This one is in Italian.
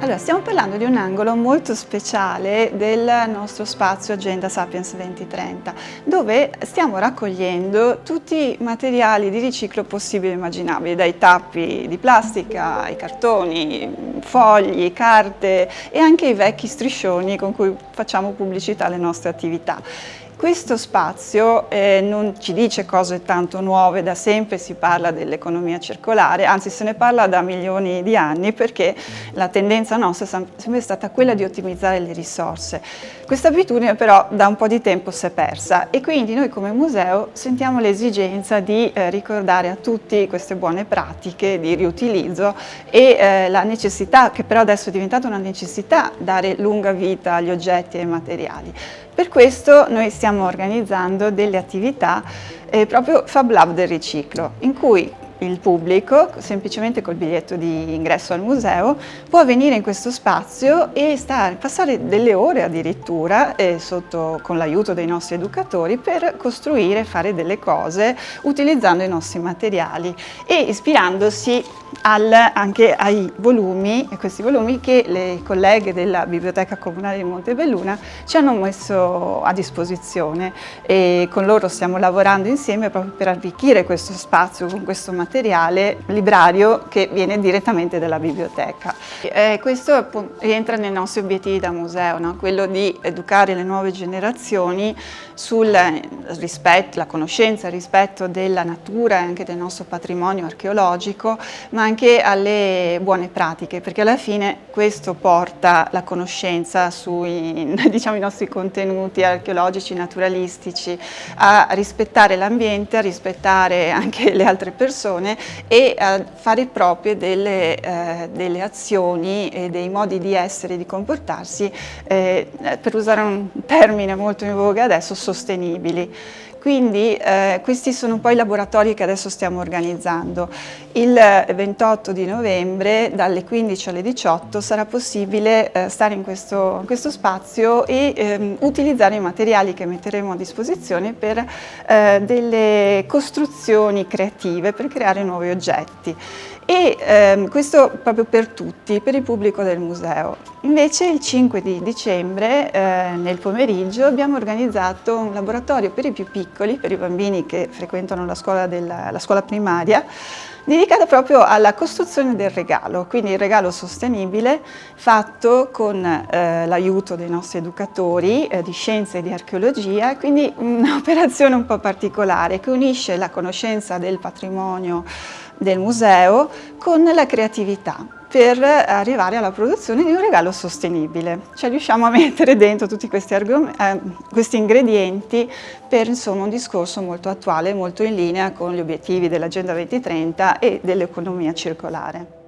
Allora, stiamo parlando di un angolo molto speciale del nostro spazio Agenda Sapiens 2030, dove stiamo raccogliendo tutti i materiali di riciclo possibili e immaginabili, dai tappi di plastica, ai cartoni, fogli, carte e anche i vecchi striscioni con cui facciamo pubblicità alle nostre attività. Questo spazio non ci dice cose tanto nuove, da sempre si parla dell'economia circolare, anzi se ne parla da milioni di anni perché la tendenza nostra è sempre stata quella di ottimizzare le risorse. Questa abitudine però da un po' di tempo si è persa e quindi noi come museo sentiamo l'esigenza di ricordare a tutti queste buone pratiche di riutilizzo e la necessità, che però adesso è diventata una necessità, dare lunga vita agli oggetti e ai materiali. Per questo noi stiamo organizzando delle attività proprio Fab Lab del riciclo, in cui il pubblico, semplicemente col biglietto di ingresso al museo, può venire in questo spazio e passare delle ore addirittura con l'aiuto dei nostri educatori per costruire, fare delle cose utilizzando i nostri materiali e ispirandosi anche ai volumi, questi volumi che le colleghe della Biblioteca Comunale di Montebelluna ci hanno messo a disposizione e con loro stiamo lavorando insieme proprio per arricchire questo spazio con questo materiale librario che viene direttamente dalla biblioteca. Questo rientra nei nostri obiettivi da museo, no? Quello di educare le nuove generazioni sul rispetto, la conoscenza, il rispetto della natura e anche del nostro patrimonio archeologico, ma anche alle buone pratiche, perché alla fine questo porta la conoscenza sui diciamo, i nostri contenuti archeologici, naturalistici, a rispettare l'ambiente, a rispettare anche le altre persone e a fare proprie delle azioni e dei modi di essere e di comportarsi, per usare un termine molto in voga adesso, sostenibili. Quindi questi sono poi i laboratori che adesso stiamo organizzando. Il 28 di novembre dalle 15 alle 18 sarà possibile stare in questo spazio e utilizzare i materiali che metteremo a disposizione per delle costruzioni creative per creare nuovi oggetti. E questo proprio per tutti, per il pubblico del museo. Invece il 5 di dicembre, nel pomeriggio, abbiamo organizzato un laboratorio per i più piccoli, per i bambini che frequentano la scuola primaria, dedicato proprio alla costruzione del regalo, quindi il regalo sostenibile fatto con l'aiuto dei nostri educatori di scienze e di archeologia, quindi un'operazione un po' particolare che unisce la conoscenza del patrimonio del museo con la creatività per arrivare alla produzione di un regalo sostenibile. Cioè riusciamo a mettere dentro tutti questi ingredienti per insomma un discorso molto attuale, molto in linea con gli obiettivi dell'Agenda 2030 e dell'economia circolare.